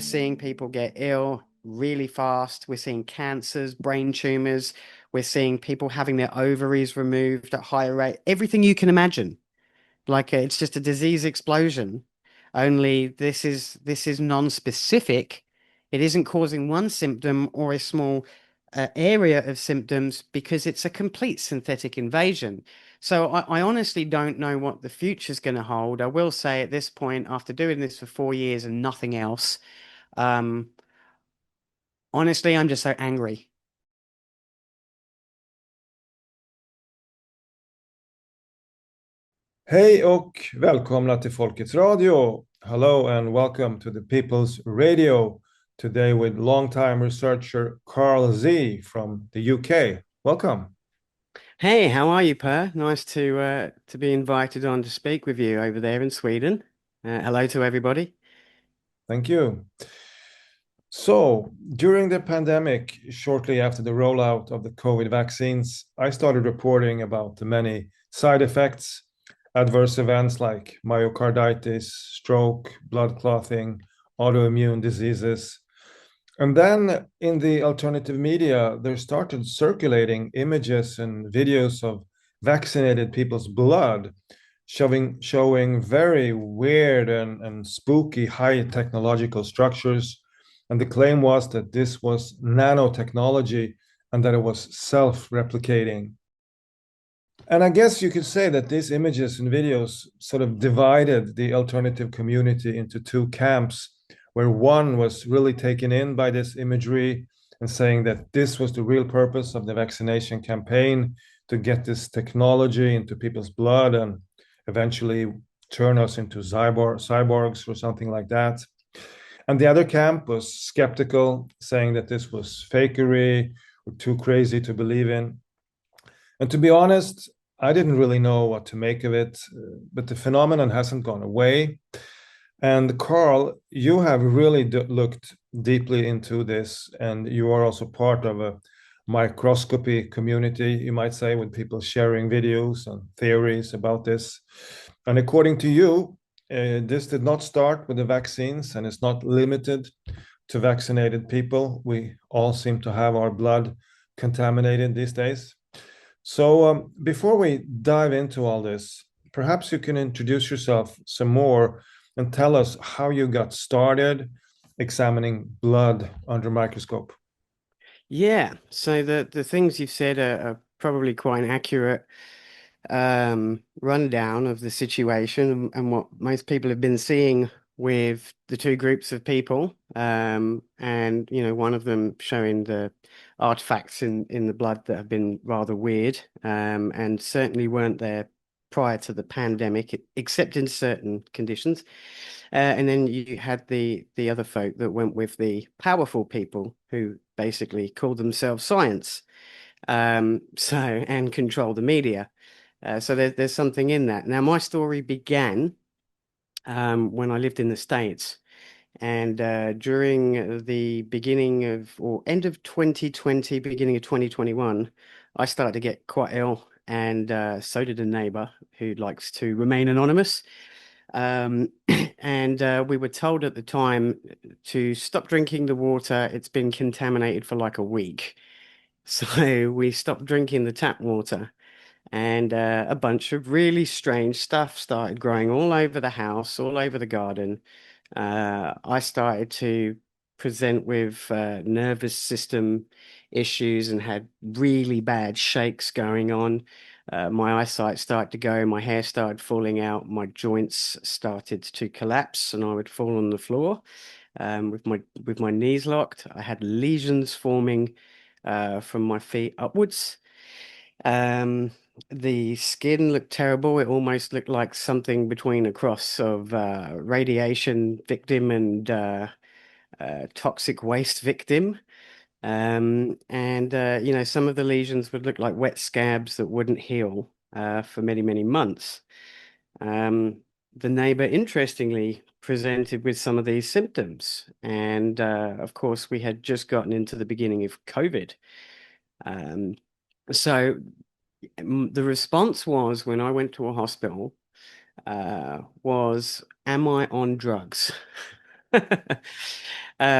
seeing people get ill really fast. We're seeing cancers, brain tumors. We're seeing people having their ovaries removed at higher rate. Everything you can imagine. Like it's just a disease explosion. Only this is non-specific. It isn't causing one symptom or a small area of symptoms because it's a complete synthetic invasion. So I honestly don't know what the future's going to hold. I will say at this point, after doing this for 4 years and nothing else, um, honestly, I'm just so angry. Hej och välkomna till Folkets Radio. Hello and welcome to the People's Radio. Today with longtime researcher Karl Z from the UK. Welcome. Hey, how are you, Per? Nice to be invited on to speak with you over there in Sweden. Hello to everybody. Thank you. So, during the pandemic, shortly after the rollout of the COVID vaccines, I started reporting about the many side effects, adverse events like myocarditis, stroke, blood clotting, autoimmune diseases. And then in the alternative media, there started circulating images and videos of vaccinated people's blood, showing very weird and spooky high technological structures. And the claim was that this was nanotechnology and that it was self-replicating. And I guess you could say that these images and videos sort of divided the alternative community into two camps, where one was really taken in by this imagery and saying that this was the real purpose of the vaccination campaign, to get this technology into people's blood and eventually turn us into cyborgs or something like that. And the other camp was skeptical, saying that this was fakery or too crazy to believe in. And to be honest, I didn't really know what to make of it, but the phenomenon hasn't gone away. And Karl, you have really looked deeply into this, and you are also part of a microscopy community, you might say, with people sharing videos and theories about this. And according to you, this did not start with the vaccines and it's not limited to vaccinated people. We all seem to have our blood contaminated these days. So, before we dive into all this, perhaps you can introduce yourself some more and tell us how you got started examining blood under microscope. Yeah, so the things you've said are probably quite an accurate rundown of the situation and what most people have been seeing with the two groups of people. And one of them showing the artifacts in the blood that have been rather weird, and certainly weren't there prior to the pandemic, except in certain conditions. And then you had the other folk that went with the powerful people who basically called themselves science, so and control the media. So there's something in that. Now, my story began when I lived in the States, and during the beginning of or end of 2020, beginning of 2021, I started to get quite ill, and so did a neighbor who likes to remain anonymous. Um, and we were told at the time to stop drinking the water. It's been contaminated for like a week. So we stopped drinking the tap water, and a bunch of really strange stuff started growing all over the house, all over the garden. I started to present with nervous system issues and had really bad shakes going on. My eyesight started to go, my hair started falling out, my joints started to collapse, and I would fall on the floor with my knees locked. I had lesions forming from my feet upwards. Um, the skin looked terrible. It almost looked like something between a cross of radiation victim and toxic waste victim. And some of the lesions would look like wet scabs that wouldn't heal for many, many months. Um, the neighbor, interestingly, presented with some of these symptoms. And of course, we had just gotten into the beginning of COVID. Um, so the response was when I went to a hospital was, am I on drugs?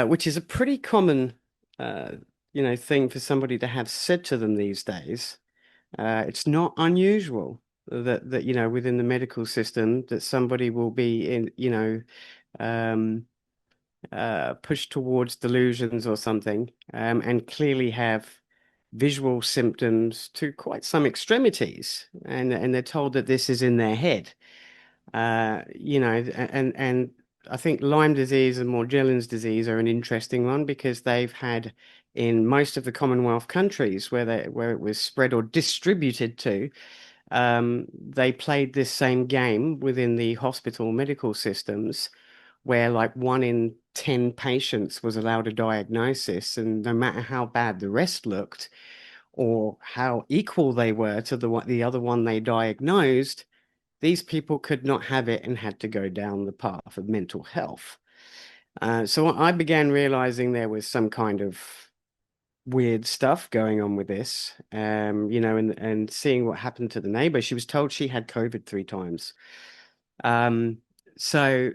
Which is a pretty common, uh, thing for somebody to have said to them these days. It's not unusual that within the medical system that somebody will be in, um, pushed towards delusions or something, and clearly have visual symptoms to quite some extremities, and they're told that this is in their head. And I think Lyme disease and Morgellons disease are an interesting one because they've had in most of the Commonwealth countries where it was spread or distributed to, they played this same game within the hospital medical systems where like 1 in 10 patients was allowed a diagnosis, and no matter how bad the rest looked or how equal they were to the other one they diagnosed, these people could not have it and had to go down the path of mental health. So I began realizing there was some kind of weird stuff going on with this, and seeing what happened to the neighbor. She was told she had COVID 3 times. Um, so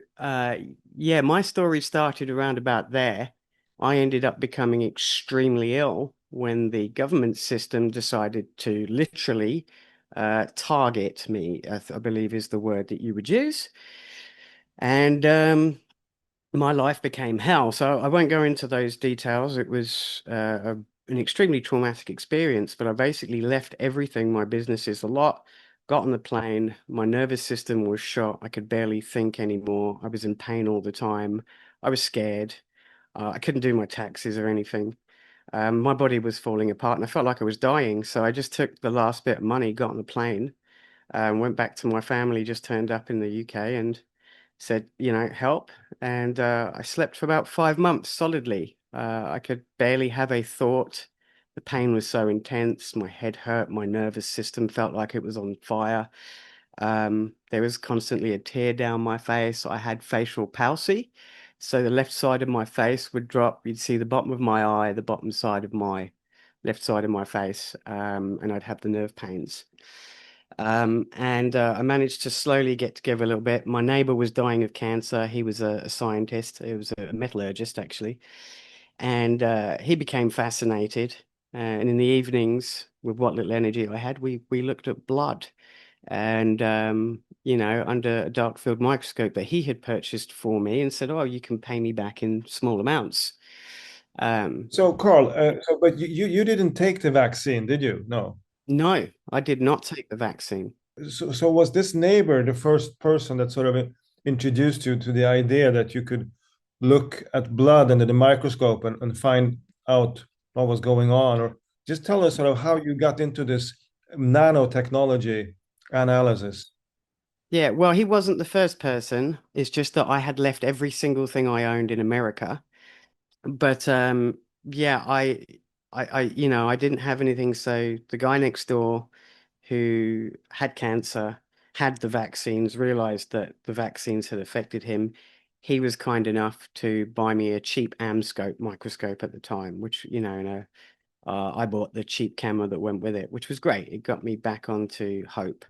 yeah, my story started around about there. I ended up becoming extremely ill when the government system decided to literally target me, I believe is the word that you would use. And my life became hell. So I won't go into those details. It was an extremely traumatic experience, but I basically left everything, my businesses, a lot, got on the plane. My nervous system was shot. I could barely think anymore. I was in pain all the time. I was scared. I couldn't do my taxes or anything. My body was falling apart and I felt like I was dying. So I just took the last bit of money, got on the plane, went back to my family, just turned up in the UK and said, help. And I slept for about 5 months solidly. I could barely have a thought. The pain was so intense. My head hurt. My nervous system felt like it was on fire. There was constantly a tear down my face. I had facial palsy. So the left side of my face would drop. You'd see the bottom of my eye, the bottom side of my left side of my face, and I'd have the nerve pains. And I managed to slowly get together a little bit. My neighbor was dying of cancer. He was a scientist. He was a metallurgist, actually. And he became fascinated. And in the evenings, with what little energy I had, we looked at blood. And, under a dark field microscope that he had purchased for me and said, oh, you can pay me back in small amounts. Um, So, Carl, but you didn't take the vaccine, did you? No. no, I did not take the vaccine. So was this neighbor the first person that sort of introduced you to the idea that you could look at blood under the microscope and find out what was going on? Or just tell us sort of how you got into this nanotechnology analysis. Yeah, well, he wasn't the first person. It's just that I had left every single thing I owned in America. But yeah, I didn't have anything. So the guy next door who had cancer had the vaccines, realized that the vaccines had affected him. He was kind enough to buy me a cheap amscope microscope at the time, which, I bought the cheap camera that went with it, which was great. It got me back onto hope.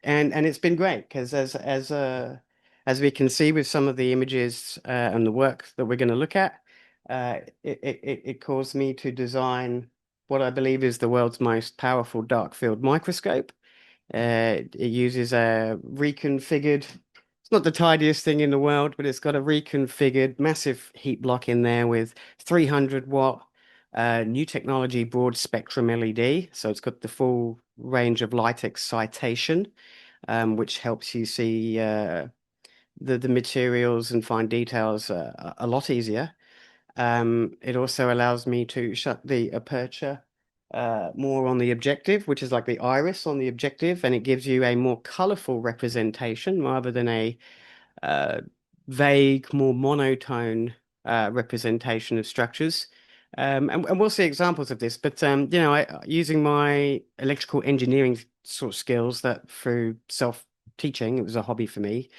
And it's been great because as we can see with some of the images and the work that we're going to look at, it caused me to design what I believe is the world's most powerful dark field microscope. It uses a reconfigured, it's not the tidiest thing in the world, but it's got a reconfigured massive heat block in there with 300 watt new technology broad spectrum LED. So it's got the full range of light excitation, which helps you see the materials and find details a lot easier. It also allows me to shut the aperture more on the objective, which is like the iris on the objective, and it gives you a more colorful representation rather than a uh, vague, more monotone representation of structures. And we'll see examples of this, but using my electrical engineering sort of skills that through self-teaching, it was a hobby for me.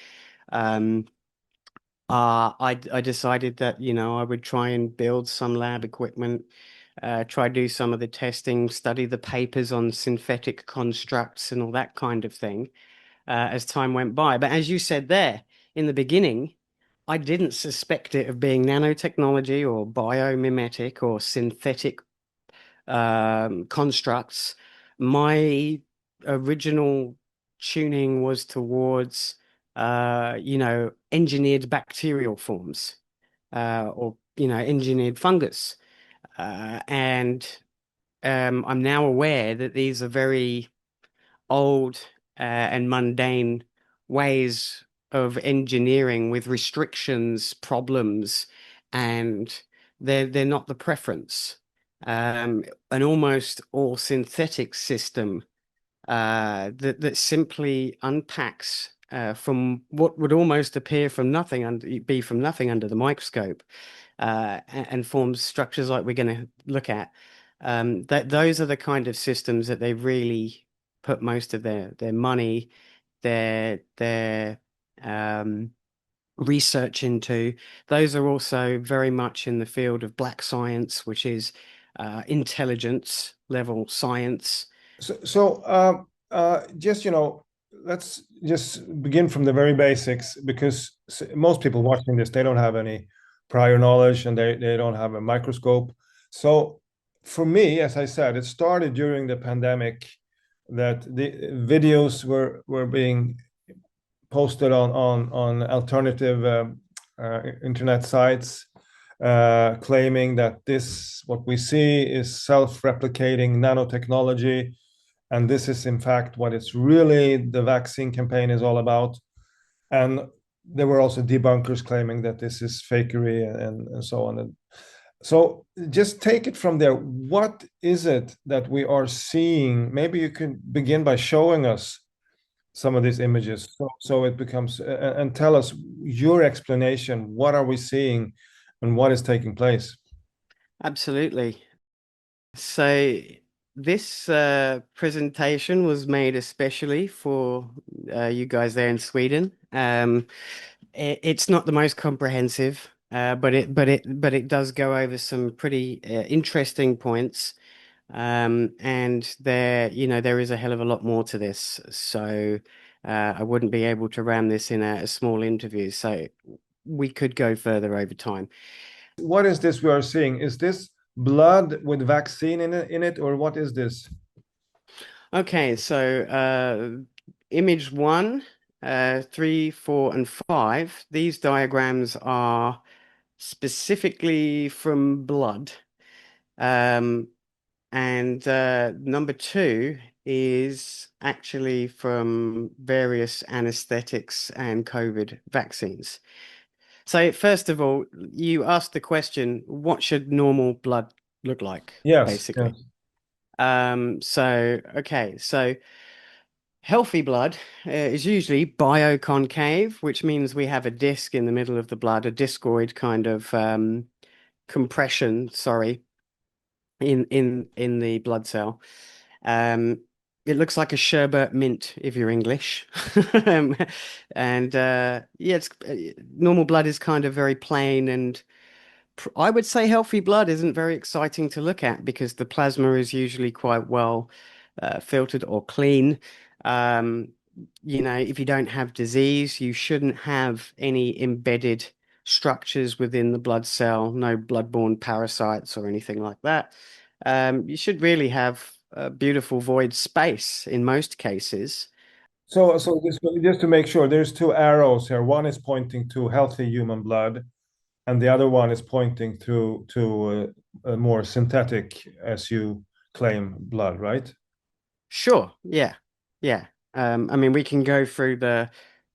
Um, I decided that, I would try and build some lab equipment, try do some of the testing, study the papers on synthetic constructs and all that kind of thing as time went by. But as you said there in the beginning, I didn't suspect it of being nanotechnology or biomimetic or synthetic constructs. My original tuning was towards, engineered bacterial forms, or, engineered fungus. And I'm now aware that these are very old and mundane ways of engineering with restrictions, problems, and they're not the preference. An almost all synthetic system that simply unpacks from what would almost appear from nothing be from nothing under the microscope, and forms structures like we're going to look at. That those are the kind of systems that they really put most of their money, their research into. Those are also very much in the field of black science, which is intelligence level science. So, just let's just begin from the very basics because most people watching this they don't have any prior knowledge and they don't have a microscope. So, for me, as I said, it started during the pandemic that the videos were being posted on alternative internet sites, claiming that this what we see is self-replicating nanotechnology, and this is in fact what it's really the vaccine campaign is all about. And there were also debunkers claiming that this is fakery and so on. And so just take it from there. What is it that we are seeing? Maybe you can begin by showing us some of these images so it becomes and tell us your explanation. What are we seeing and what is taking place? Absolutely. So this presentation was made especially for you guys there in Sweden. It's not the most comprehensive, but it does go over some pretty interesting points. And there is a hell of a lot more to this. So I wouldn't be able to ram this in a small interview. So we could go further over time. What is this we are seeing? Is this blood with vaccine in it, or what is this? Okay, so image one, three, four, and five. These diagrams are specifically from blood. Um, and number two is actually from various anesthetics and COVID vaccines. So, first of all, you asked the question, what should normal blood look like, Yes, basically? yes. So healthy blood is usually bioconcave, which means we have a disc in the middle of the blood, a discoid kind of compression, sorry, in the blood cell. Um, it looks like a sherbet mint if you're English. Um, and yeah, it's normal blood is kind of very plain, and I would say healthy blood isn't very exciting to look at because the plasma is usually quite well filtered or clean. Um, if you don't have disease, you shouldn't have any embedded structures within the blood cell, no blood-borne parasites or anything like that. You should really have a beautiful void space in most cases. So just to make sure, there's two arrows here. One is pointing to healthy human blood, and the other one is pointing to a more synthetic, as you claim, blood, right? Sure, yeah, yeah. I mean, we can go through the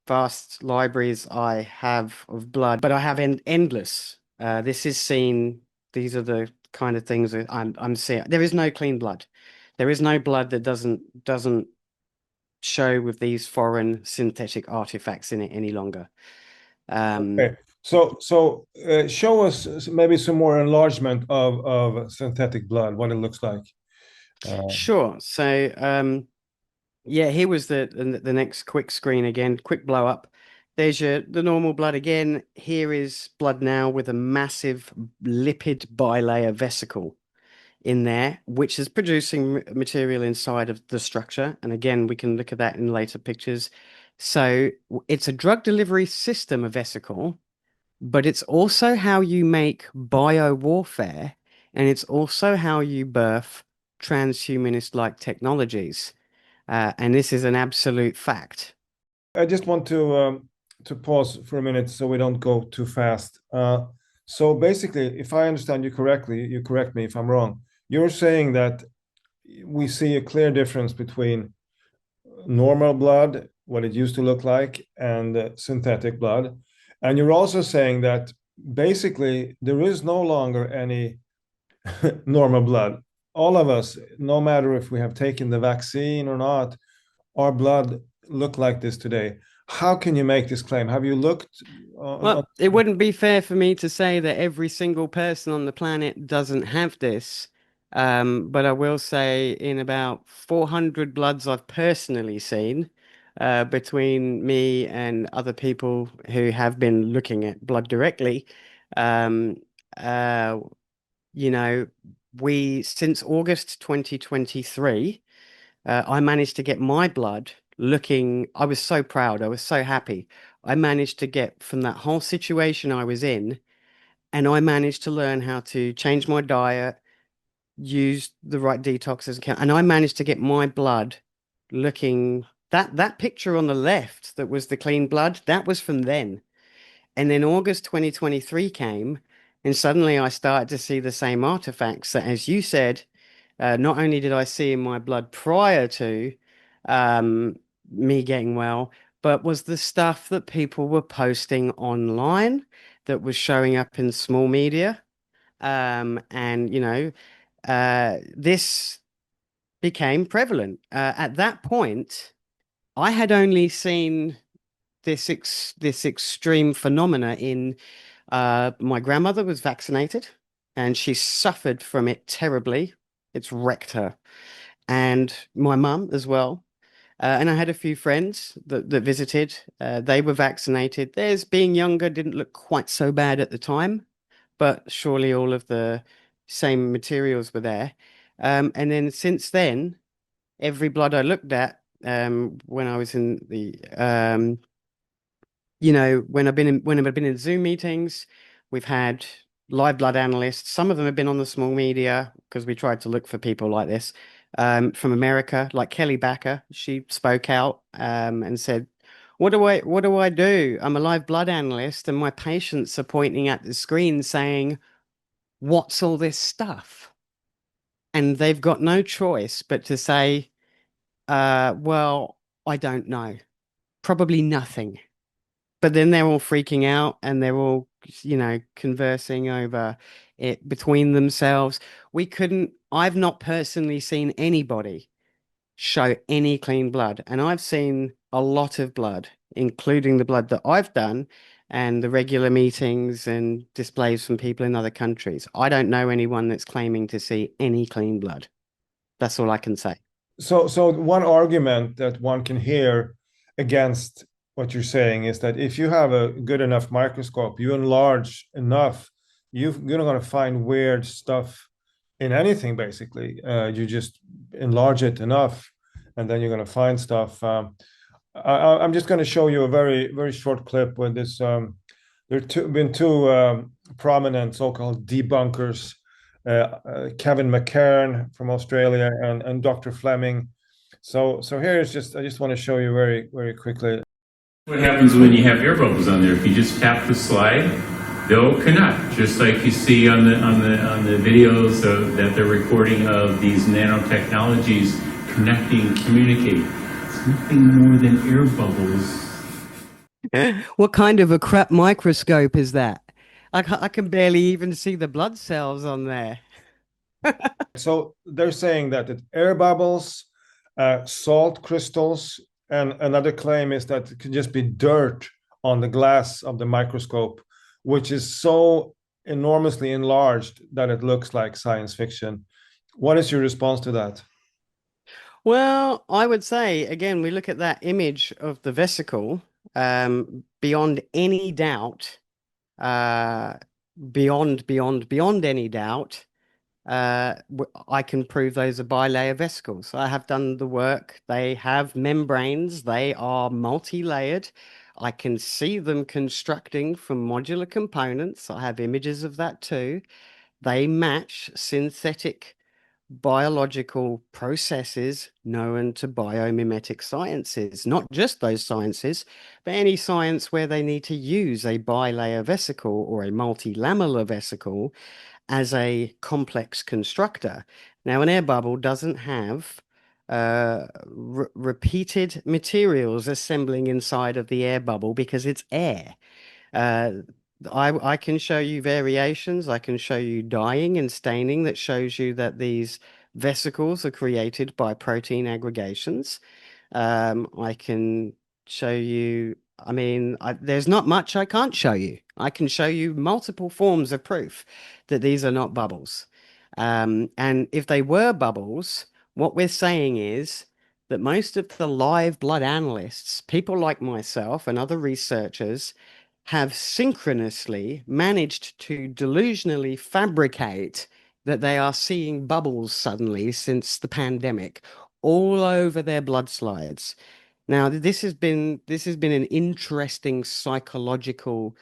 vast libraries I have of blood, but I have endless. This is seen. These are the kind of things that I'm seeing. There is no clean blood. There is no blood that doesn't show with these foreign synthetic artifacts in it any longer. Um, Okay. So show us maybe some more enlargement of synthetic blood, what it looks like. Uh, sure. So, yeah, here was the next quick screen again, quick blow up. There's the normal blood again. Here is blood now with a massive lipid bilayer vesicle in there, which is producing material inside of the structure. And again, we can look at that in later pictures. So it's a drug delivery system, a vesicle, but it's also how you make bio warfare, and it's also how you birth transhumanist-like technologies. And this is an absolute fact. I just want to pause for a minute so we don't go too fast. So basically, if I understand you correctly, you correct me if I'm wrong. You're saying that we see a clear difference between normal blood, what it used to look like, and synthetic blood. And you're also saying that basically there is no longer any normal blood. All of us, no matter if we have taken the vaccine or not, our blood look like this today. How can you make this claim? Have you looked Well, it wouldn't be fair for me to say that every single person on the planet doesn't have this. But I will say in about 400 bloods I've personally seen, between me and other people who have been looking at blood directly, um, uh, you know, since August 2023, I managed to get my blood looking, I was so proud, I was so happy. I managed to get from that whole situation I was in, and I managed to learn how to change my diet, use the right detoxes, and I managed to get my blood looking that picture on the left that was the clean blood, that was from then. And then August 2023 came, and suddenly I started to see the same artifacts that, as you said, not only did I see in my blood prior to um, me getting well, but was the stuff that people were posting online that was showing up in small media. And, this became prevalent. At that point, I had only seen this extreme phenomena in my grandmother was vaccinated and she suffered from it terribly. It's wrecked her. And my mum as well. And I had a few friends that visited. They were vaccinated. Theirs, being younger, didn't look quite so bad at the time, but surely all of the same materials were there. And then since then, every blood I looked at, when I was in the when I've been in Zoom meetings, we've had live blood analysts. Some of them have been on the small media because we tried to look for people like this, from America, like Kelly Backer. She spoke out, and said, what do I do? I'm a live blood analyst, and my patients are pointing at the screen saying, what's all this stuff? And they've got no choice but to say, well, I don't know. Probably nothing. But then they're all freaking out and they're all, conversing over it between themselves. I've not personally seen anybody show any clean blood. And I've seen a lot of blood, including the blood that I've done and the regular meetings and displays from people in other countries. I don't know anyone that's claiming to see any clean blood. That's all I can say. So one argument that one can hear against what you're saying is that if you have a good enough microscope, you enlarge enough, you're not going to find weird stuff in anything, basically. You just enlarge it enough, and then you're going to find stuff. I'm just going to show you a very, very short clip with this. There have been two prominent so-called debunkers, Kevin McCairn from Australia and Dr. Fleming. So here is I just want to show you very, very quickly. What happens when you have air bubbles on there? If you just tap the slide, they'll connect, just like you see on the videos that they're recording of these nanotechnologies connecting, communicating. It's nothing more than air bubbles. What kind of a crap microscope is that? I can barely even see the blood cells on there. So they're saying that it's air bubbles, salt crystals, and another claim is that it could just be dirt on the glass of the microscope, which is so enormously enlarged that it looks like science fiction. What is your response to that? Well, I would say, again, we look at that image of the vesicle, beyond any doubt, uh, beyond any doubt, I can prove those are bilayer vesicles. I have done the work. They have membranes. They are multi-layered. I can see them constructing from modular components. I have images of that too. They match synthetic biological processes known to biomimetic sciences, not just those sciences, but any science where they need to use a bilayer vesicle or a multilamellar vesicle as a complex constructor. Now, an air bubble doesn't have repeated materials assembling inside of the air bubble because it's air. Uh, I can show you variations. I can show you dyeing and staining that shows you that these vesicles are created by protein aggregations. I can show you, there's not much I can't show you. I can show you multiple forms of proof that these are not bubbles. And if they were bubbles, what we're saying is that most of the live blood analysts, people like myself and other researchers, have synchronously managed to delusionally fabricate that they are seeing bubbles suddenly since the pandemic all over their blood slides. Now, this has been an interesting psychological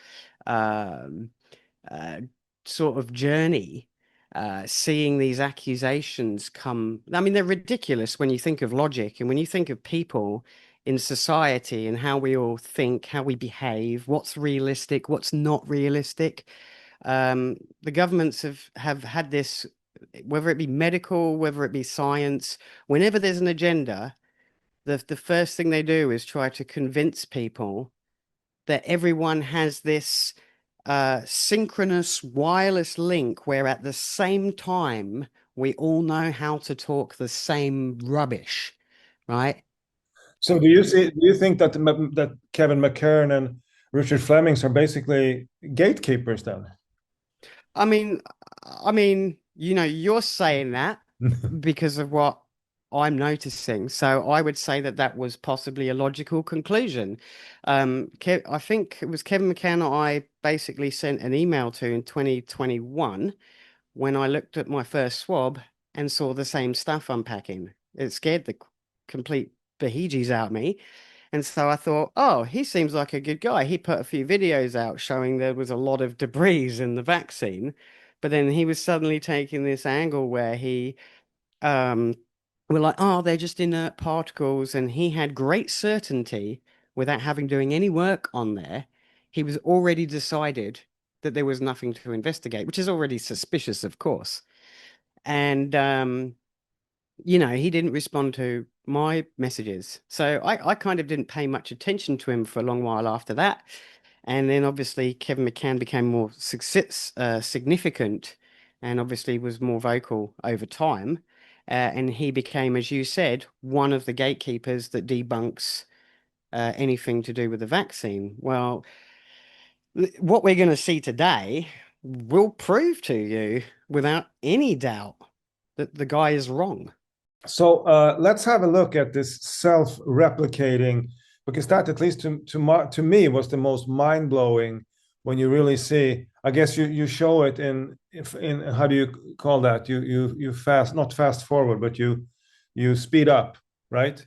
um, uh, sort of journey, seeing these accusations come. I mean, they're ridiculous when you think of logic and when you think of people in society and how we all think, how we behave, what's realistic, what's not realistic. The governments have had this, whether it be medical, whether it be science, whenever there's an agenda, the first thing they do is try to convince people that everyone has this synchronous wireless link where at the same time we all know how to talk the same rubbish, right? So do you think that that Kevin McKern and Richard Flemings are basically gatekeepers then? I mean, you're saying that because of what I'm noticing. So I would say that that was possibly a logical conclusion. I think it was Kevin McCann I basically sent an email to in 2021 when I looked at my first swab and saw the same stuff unpacking. It scared the complete bejeebies out of me. And so I thought, oh, he seems like a good guy. He put a few videos out showing there was a lot of debris in the vaccine. But then he was suddenly taking this angle where he um were like, oh, they're just inert particles. And he had great certainty without having doing any work on there. He was already decided that there was nothing to investigate, which is already suspicious, of course. And he didn't respond to my messages. So I kind of didn't pay much attention to him for a long while after that. And then obviously Kevin McCann became more significant and obviously was more vocal over time. And he became, as you said, one of the gatekeepers that debunks anything to do with the vaccine. Well, what we're going to see today will prove to you without any doubt that the guy is wrong. So let's have a look at this self-replicating, because that, at least to me, was the most mind-blowing when you really see. I guess you show it in how do you call that? You not fast forward, but you speed up, right?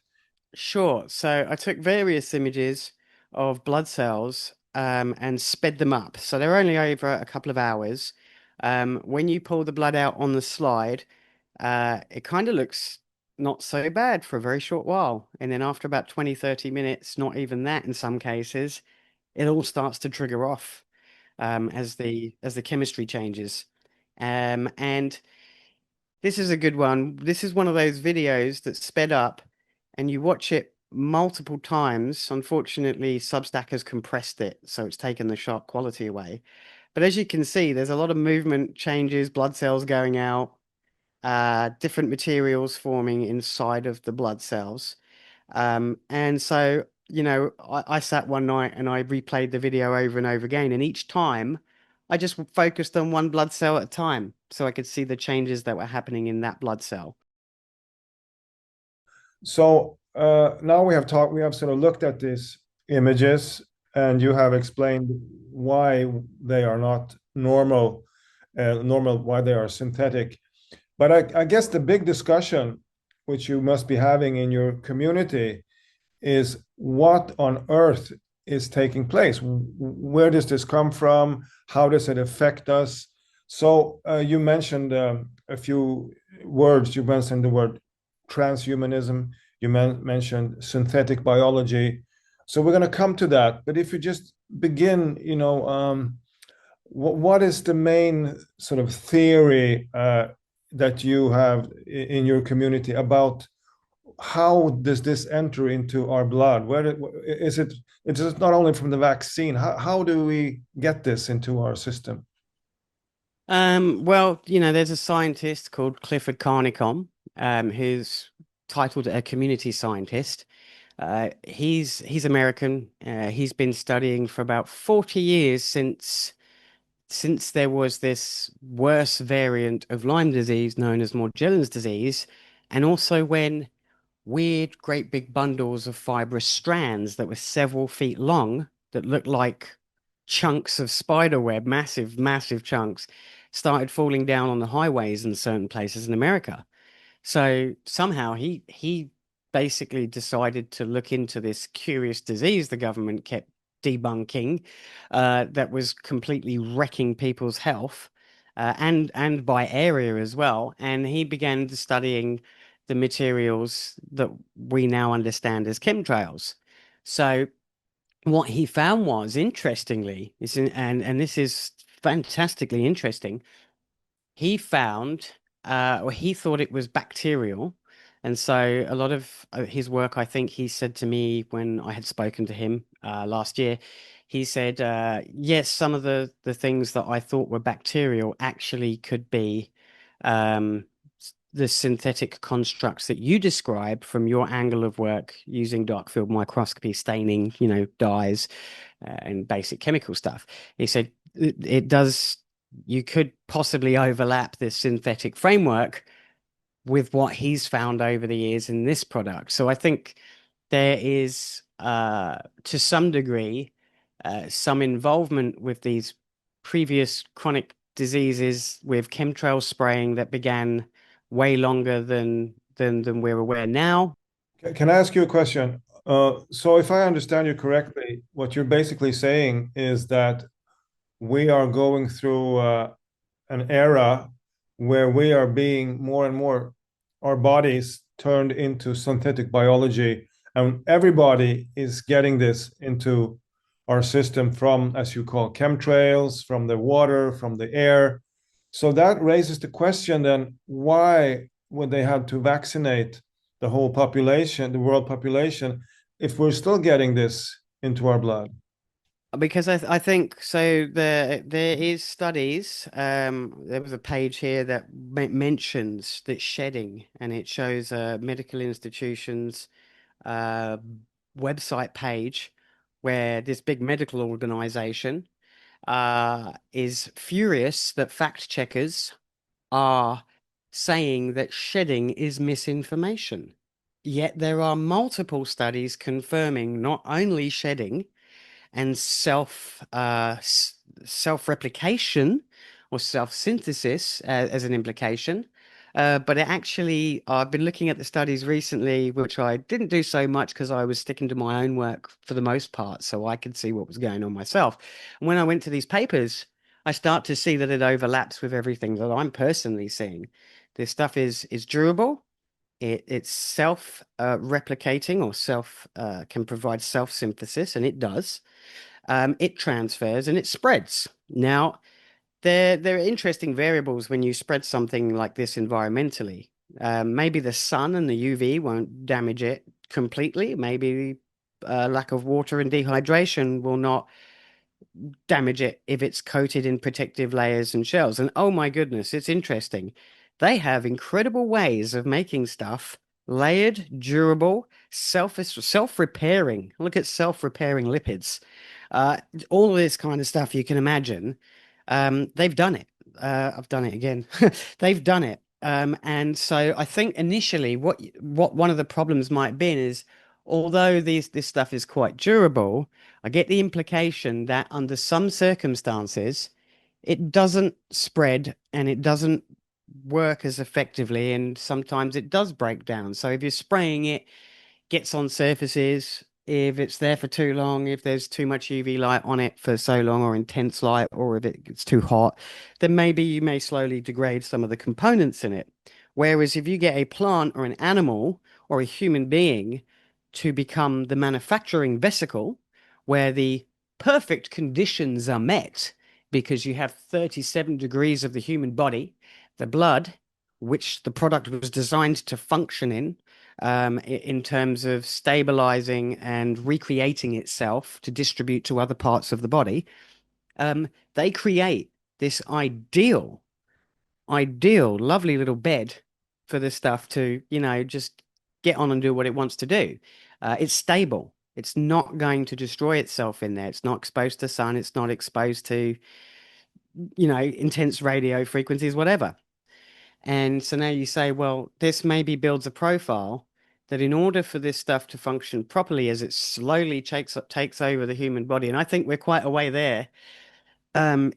Sure. So I took various images of blood cells and sped them up. So they're only over a couple of hours. When you pull the blood out on the slide, it kind of looks not so bad for a very short while. And then after about 20, 30 minutes, not even that in some cases, it all starts to trigger off as the chemistry changes. And this is a good one. This is one of those videos that's sped up and you watch it multiple times. Unfortunately, Substack has compressed it, so it's taken the sharp quality away. But as you can see, there's a lot of movement changes, blood cells going out, different materials forming inside of the blood cells. And so, I sat one night and I replayed the video over and over again. And each time I just focused on one blood cell at a time so I could see the changes that were happening in that blood cell. So now we have sort of looked at these images, and you have explained why they are not normal, why they are synthetic. But I guess the big discussion, which you must be having in your community, is what on earth is taking place? Where does this come from? How does it affect us? So you mentioned a few words. You mentioned the word transhumanism. You mentioned synthetic biology. So we're going to come to that. But if you just begin, what is the main sort of theory that you have in your community about how does this enter into our blood? Is it not only from the vaccine? How do we get this into our system? Well, there's a scientist called Clifford Carnicom, who's titled a community scientist. He's American. He's been studying for about 40 years since there was this worse variant of Lyme disease known as Morgellons disease, and also when weird, great big bundles of fibrous strands that were several feet long that looked like chunks of spider web, massive, massive chunks, started falling down on the highways in certain places in America. So somehow he basically decided to look into this curious disease the government kept debunking, that was completely wrecking people's health, and by area as well. And he began studying the materials that we now understand as chemtrails. So what he found was, interestingly, and this is fantastically interesting, he found, or he thought it was bacterial. And so a lot of his work, I think he said to me when I had spoken to him last year, he said, yes, some of the things that I thought were bacterial actually could be the synthetic constructs that you describe from your angle of work using dark field microscopy, staining, dyes, and basic chemical stuff. He said it does, you could possibly overlap this synthetic framework with what he's found over the years in this product. So I think there is, to some degree, some involvement with these previous chronic diseases with chemtrail spraying that began way longer than we're aware now. Can I ask you a question? So if I understand you correctly, what you're basically saying is that we are going through an era where we are being more and more, our bodies turned into synthetic biology, and everybody is getting this into our system from, as you call, chemtrails, from the water, from the air. So that raises the question then, why would they have to vaccinate the whole population, the world population, if we're still getting this into our blood? Because I think so. There is studies. There was a page here that mentions that shedding, and it shows a medical institution's website page where this big medical organization is furious that fact checkers are saying that shedding is misinformation. Yet there are multiple studies confirming not only shedding and self-replication or self-synthesis as an implication, but it actually, I've been looking at the studies recently, which I didn't do so much because I was sticking to my own work for the most part, so I could see what was going on myself. And when I went to these papers, I start to see that it overlaps with everything that I'm personally seeing. This stuff is durable. It's self-replicating, or can provide self-synthesis, and it does. It transfers and it spreads. Now, there are interesting variables when you spread something like this environmentally. Maybe the sun and the UV won't damage it completely. Maybe lack of water and dehydration will not damage it if it's coated in protective layers and shells. And oh my goodness, it's interesting. They have incredible ways of making stuff layered, durable, self-repairing. Look at self-repairing lipids. All of this kind of stuff you can imagine. They've done it. I've done it again. They've done it. And so I think initially what one of the problems might have been is, although this stuff is quite durable, I get the implication that under some circumstances, it doesn't spread and it doesn't work as effectively, and sometimes it does break down. So if you're spraying it, gets on surfaces, if it's there for too long, if there's too much UV light on it for so long, or intense light, or if it gets too hot, then maybe you may slowly degrade some of the components in it. Whereas if you get a plant or an animal or a human being to become the manufacturing vesicle where the perfect conditions are met, because you have 37 degrees of the human body, the blood, which the product was designed to function in terms of stabilizing and recreating itself to distribute to other parts of the body, they create this ideal, lovely little bed for the stuff to, just get on and do what it wants to do. It's stable. It's not going to destroy itself in there. It's not exposed to sun. It's not exposed to, intense radio frequencies, whatever. And so now you say, well, this maybe builds a profile that in order for this stuff to function properly as it slowly takes over the human body, and I think we're quite a way there,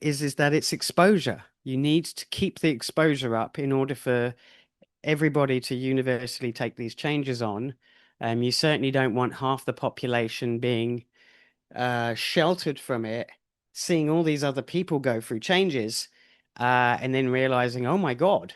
is that it's exposure. You need to keep the exposure up in order for everybody to universally take these changes on. You certainly don't want half the population being sheltered from it, seeing all these other people go through changes, and then realizing, oh my God,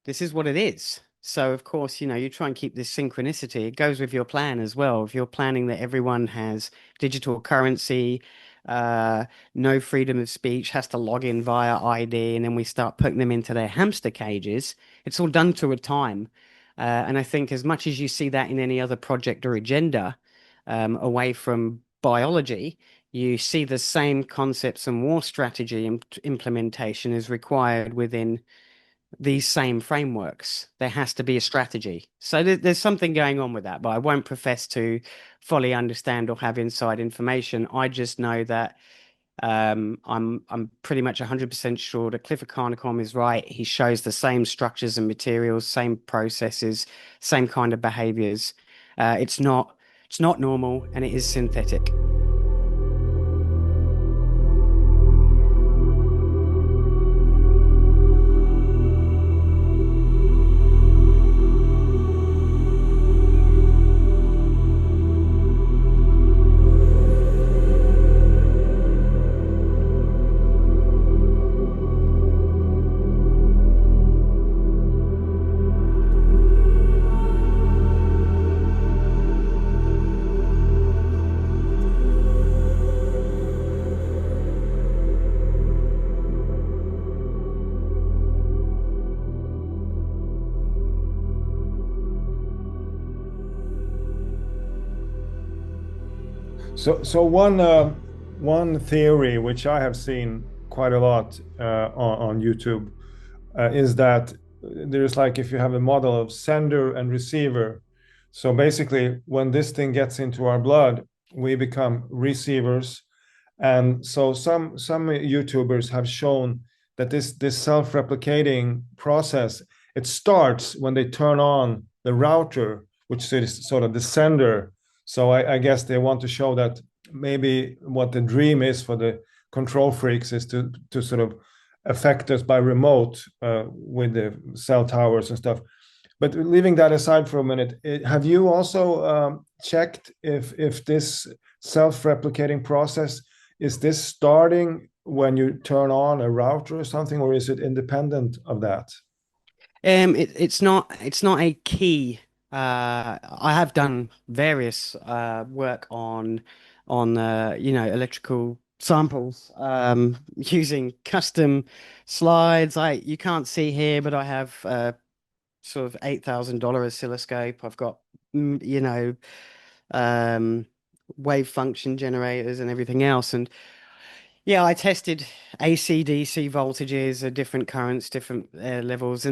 this is what it is. So, of course, you try and keep this synchronicity. It goes with your plan as well. If you're planning that everyone has digital currency, no freedom of speech, has to log in via ID, and then we start putting them into their hamster cages, it's all done to a time. And I think as much as you see that in any other project or agenda, away from biology, you see the same concepts and war strategy implementation is required within these same frameworks. There has to be a strategy. So there's something going on with that, but I won't profess to fully understand or have inside information. I just know that I'm pretty much 100% sure that Clifford Carnicom is right. He shows the same structures and materials, same processes, same kind of behaviors. It's not normal, and it is synthetic. So one theory which I have seen quite a lot on YouTube is that there's like, if you have a model of sender and receiver, so basically when this thing gets into our blood, we become receivers. And so some YouTubers have shown that this self-replicating process, it starts when they turn on the router, which is sort of the sender. So I guess they want to show that maybe what the dream is for the control freaks is to sort of affect us by remote with the cell towers and stuff. But leaving that aside for a minute, have you also checked if this self-replicating process, is this starting when you turn on a router or something, or is it independent of that? It's not a key. I have done various work on electrical samples using custom slides. You can't see here, but I have sort of $8,000 oscilloscope. I've got wave function generators and everything else, and yeah, I tested AC, DC voltages at different currents, different levels,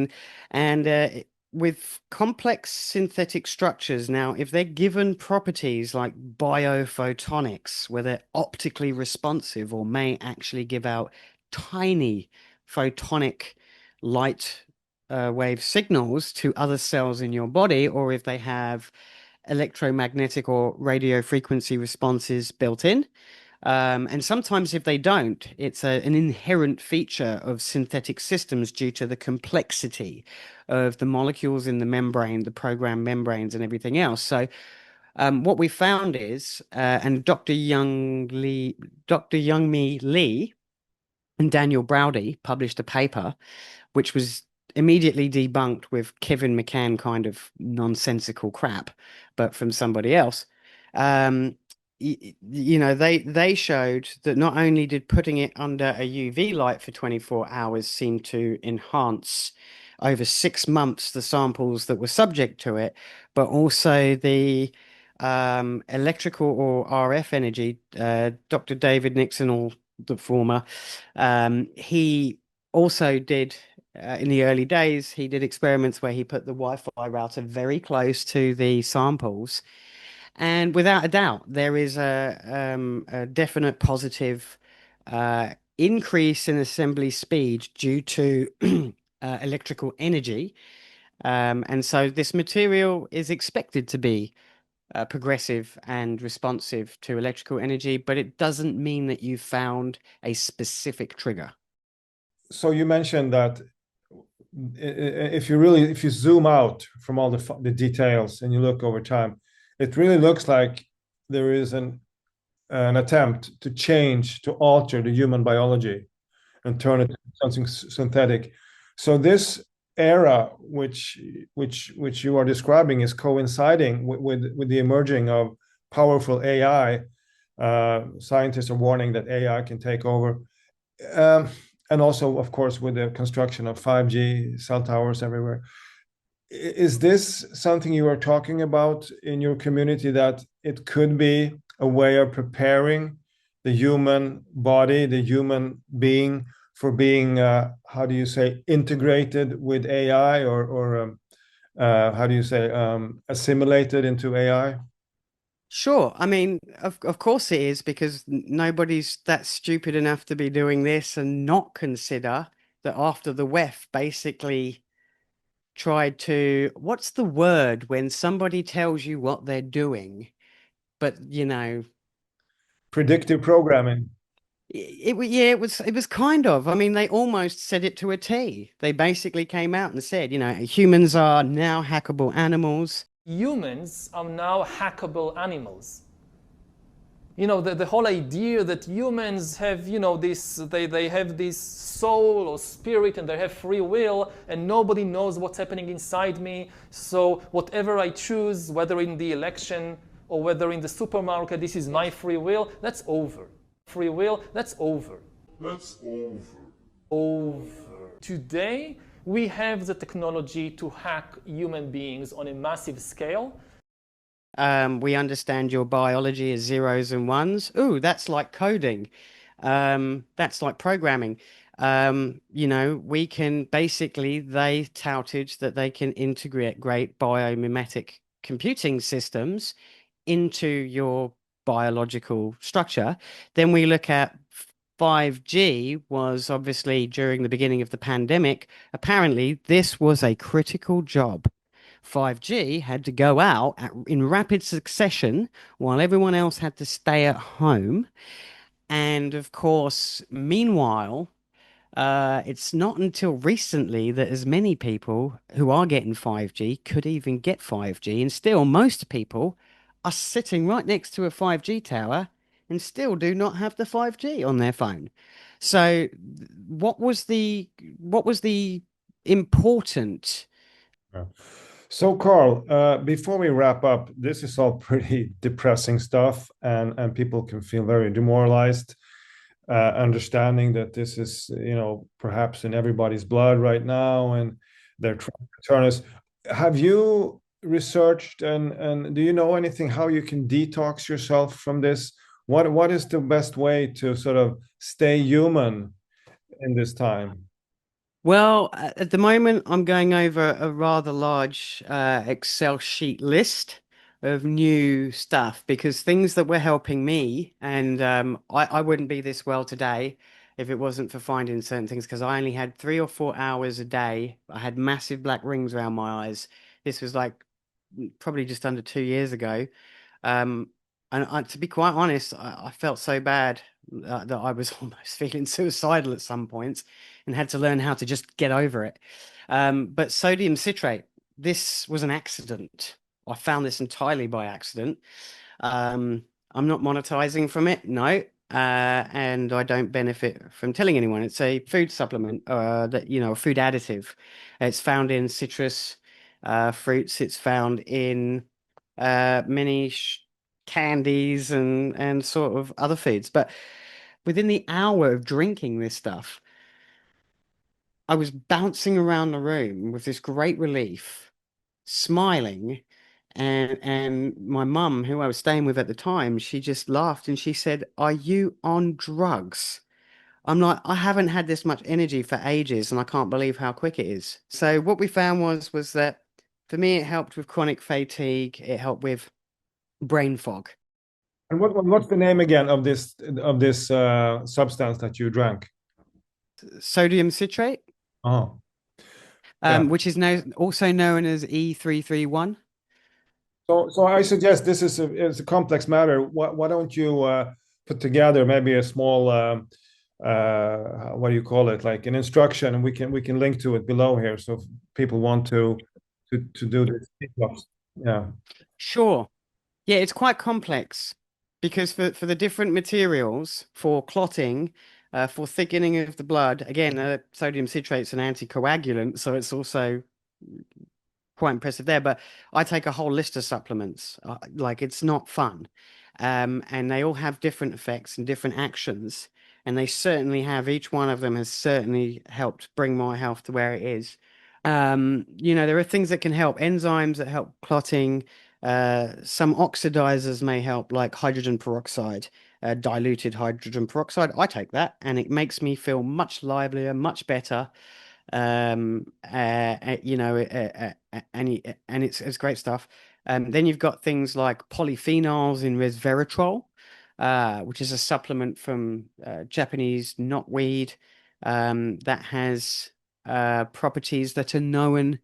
and with complex synthetic structures. Now, if they're given properties like biophotonics, where they're optically responsive or may actually give out tiny photonic light wave signals to other cells in your body, or if they have electromagnetic or radio frequency responses built in, and sometimes if they don't, it's an inherent feature of synthetic systems due to the complexity of the molecules in the membrane, the programmed membranes and everything else. So What we found is, and Dr. Youngmi Lee and Daniel Browdy published a paper which was immediately debunked with Kevin McCann kind of nonsensical crap, but from somebody else. They showed that not only did putting it under a UV light for 24 hours seem to enhance over 6 months the samples that were subject to it, but also the electrical or RF energy. Dr. David Nixon, or the former, he also did in the early days, he did experiments where he put the Wi-Fi router very close to the samples. And without a doubt, there is a definite positive increase in assembly speed due to electrical energy. And so this material is expected to be progressive and responsive to electrical energy, but it doesn't mean that you found a specific trigger. So you mentioned that if you zoom out from all the details and you look over time, it really looks like there is an attempt to alter the human biology and turn it into something synthetic. So this era, which you are describing, is coinciding with the emerging of powerful AI. Scientists are warning that AI can take over. And also, of course, with the construction of 5G cell towers everywhere. Is this something you are talking about in your community, that it could be a way of preparing the human body, the human being, for being, how do you say, integrated with AI, or how do you say, assimilated into AI? Sure. I mean, of course it is, because nobody's that stupid enough to be doing this and not consider that after the WEF basically tried to, what's the word when somebody tells you what they're doing, but Predictive programming. it was kind of, I mean, they almost said it to a T. They basically came out and said, humans are now hackable animals. Humans are now hackable animals. The whole idea that humans have, they have this soul or spirit and they have free will and nobody knows what's happening inside me. So whatever I choose, whether in the election or whether in the supermarket, this is my free will, that's over. Free will, that's over. That's over. Over. Today, we have the technology to hack human beings on a massive scale. We understand your biology is zeros and ones. Ooh, that's like coding. That's like programming. We can basically, they touted that they can integrate great biomimetic computing systems into your biological structure. Then we look at 5G was obviously during the beginning of the pandemic. Apparently, this was a critical job. 5G had to go out in rapid succession while everyone else had to stay at home. And of course, meanwhile, it's not until recently that as many people who are getting 5G could even get 5G. And still, most people are sitting right next to a 5G tower and still do not have the 5G on their phone. So what was the important? Yeah. So Karl, before we wrap up, this is all pretty depressing stuff, and people can feel very demoralized, understanding that this is, perhaps in everybody's blood right now, and they're trying to turn us. Have you researched and do you know anything how you can detox yourself from this? What is the best way to sort of stay human in this time? Well, at the moment, I'm going over a rather large Excel sheet list of new stuff, because things that were helping me, and I wouldn't be this well today if it wasn't for finding certain things, because I only had 3 or 4 hours a day. I had massive black rings around my eyes. This was like probably just under 2 years ago. And to be quite honest, I felt so bad that I was almost feeling suicidal at some points and had to learn how to just get over it. But sodium citrate, this was an accident. I found this entirely by accident. I'm not monetizing from it, no. And I don't benefit from telling anyone. It's a food supplement, that, you know, a food additive. It's found in citrus fruits. It's found in many candies and sort of other foods. But within the hour of drinking this stuff, I was bouncing around the room with this great relief, smiling, and my mum, who I was staying with at the time, she just laughed and she said, "Are you on drugs?" I'm like, "I haven't had this much energy for ages, and I can't believe how quick it is." So what we found was that for me, it helped with chronic fatigue, it helped with brain fog. And what's the name again of this substance that you drank? Sodium citrate, Oh, yeah. which is now also known as E331. So I suggest this is it's a complex matter. Why don't you put together maybe a small what do you call it, like an instruction, and we can link to it below here, so if people want to do this. Yeah. Sure. Yeah, it's quite complex because for the different materials, for clotting, for thickening of the blood, again, sodium citrate's an anticoagulant, so it's also quite impressive there. But I take a whole list of supplements. Like, it's not fun. And they all have different effects and different actions. And they certainly have, each one of them has certainly helped bring my health to where it is. You know, there are things that can help, enzymes that help clotting. Some oxidizers may help, like hydrogen peroxide, diluted hydrogen peroxide. I take that, and it makes me feel much livelier, much better. You know, and it's great stuff. Then you've got things like polyphenols in resveratrol, which is a supplement from Japanese knotweed, that has properties that are known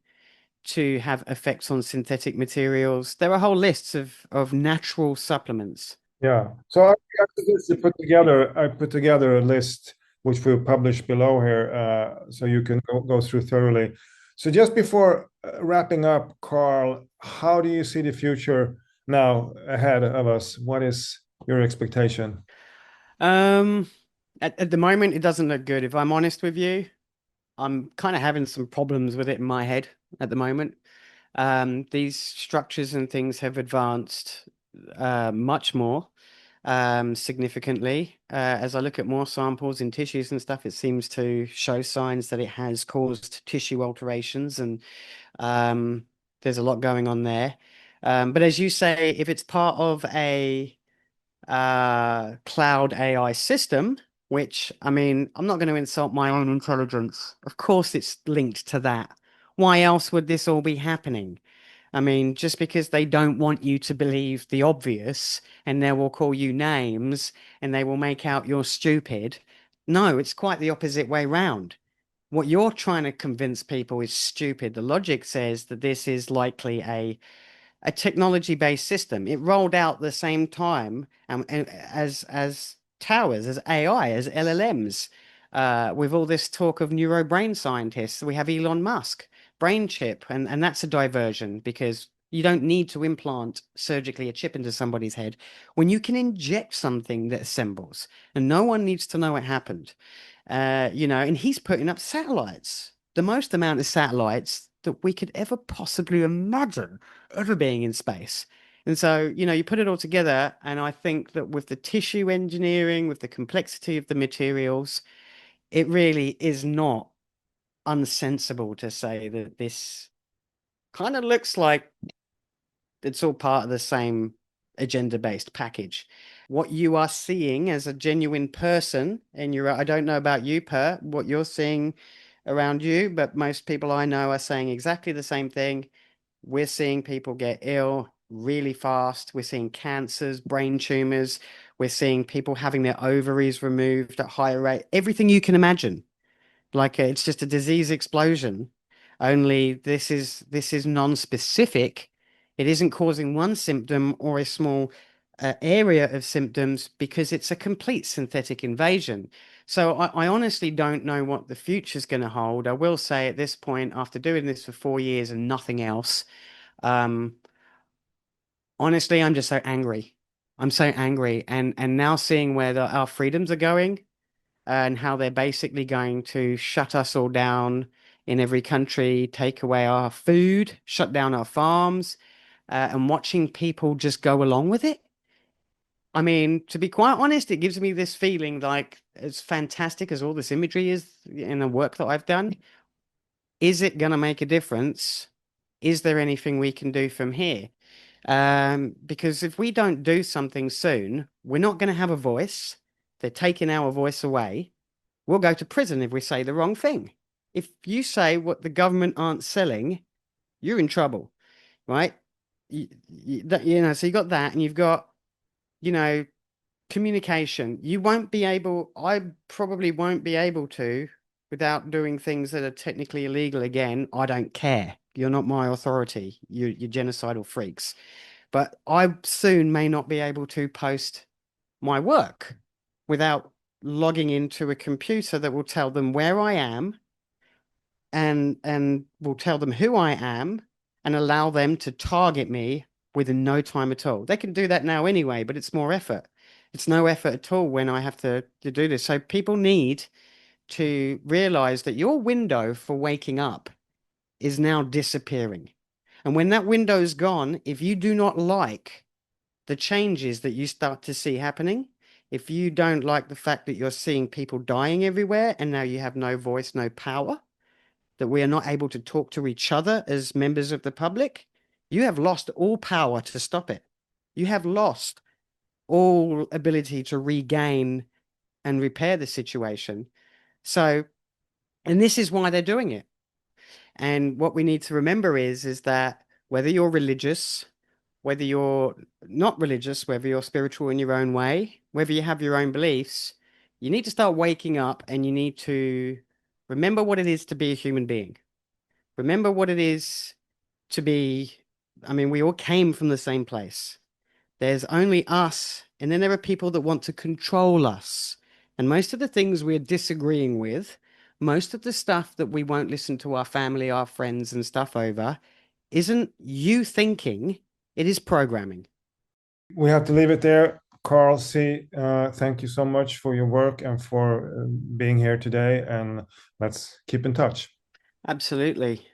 to have effects on synthetic materials. There are whole lists of natural supplements. Yeah. So I suggest you put together a list which we'll publish below here, so you can go through thoroughly. So just before wrapping up, Karl, how do you see the future now ahead of us? What is your expectation? At the moment, it doesn't look good. If I'm honest with you, I'm kind of having some problems with it in my head at the moment. These structures and things have advanced much more significantly. As I look at more samples in tissues and stuff, it seems to show signs that it has caused tissue alterations, and there's a lot going on there. But as you say, if it's part of a cloud AI system, which, I mean, I'm not going to insult my own intelligence. Of course, it's linked to that. Why else would this all be happening? I mean, just because they don't want you to believe the obvious, and they will call you names and they will make out you're stupid. No, it's quite the opposite way round. What you're trying to convince people is stupid. The logic says that this is likely a technology-based system. It rolled out the same time as towers, as AI, as LLMs. With all this talk of neurobrain scientists, we have Elon Musk, brain chip, and that's a diversion, because you don't need to implant surgically a chip into somebody's head when you can inject something that assembles, and no one needs to know it happened. You know, and he's putting up satellites, the most amount of satellites that we could ever possibly imagine ever being in space. And so, you know, you put it all together, and I think that with the tissue engineering, with the complexity of the materials, it really is not unsensible to say that this kind of looks like it's all part of the same agenda-based package. What you are seeing as a genuine person, and I don't know about you, Per, what you're seeing around you, but most people I know are saying exactly the same thing. We're seeing people get ill really fast. We're seeing cancers, brain tumors. We're seeing people having their ovaries removed at higher rate. Everything you can imagine. Like, it's just a disease explosion. Only this is non-specific. It isn't causing one symptom or a small area of symptoms, because it's a complete synthetic invasion. So I honestly don't know what the future's going to hold. I will say at this point, after doing this for 4 years and nothing else, Honestly, I'm just so angry. I'm so angry. And now seeing where our freedoms are going and how they're basically going to shut us all down in every country, take away our food, shut down our farms, and watching people just go along with it. I mean, to be quite honest, it gives me this feeling like, as fantastic as all this imagery is in the work that I've done, is it going to make a difference? Is there anything we can do from here? Because if we don't do something soon, we're not going to have a voice. They're taking our voice away. We'll go to prison if we say the wrong thing. If you say what the government aren't selling, you're in trouble, right? So you got that, and you've got, communication. I probably won't be able to, without doing things that are technically illegal again. I don't care. You're not my authority. You're genocidal freaks. But I soon may not be able to post my work without logging into a computer that will tell them where I am and will tell them who I am and allow them to target me within no time at all. They can do that now anyway, but it's more effort. It's no effort at all when I have to do this. So people need to realize that your window for waking up is now disappearing. And when that window is gone, if you do not like the changes that you start to see happening, if you don't like the fact that you're seeing people dying everywhere and now you have no voice, no power, that we are not able to talk to each other as members of the public, you have lost all power to stop it. You have lost all ability to regain and repair the situation. So, and this is why they're doing it. And what we need to remember is that whether you're religious, whether you're not religious, whether you're spiritual in your own way, whether you have your own beliefs, you need to start waking up and you need to remember what it is to be a human being. Remember what it is to be, we all came from the same place. There's only us, and then there are people that want to control us. And most of the things we're disagreeing with, most of the stuff that we won't listen to our family, our friends and stuff over, isn't you thinking, it is programming. We have to leave it there. Karl C, thank you so much for your work and for being here today. And let's keep in touch. Absolutely.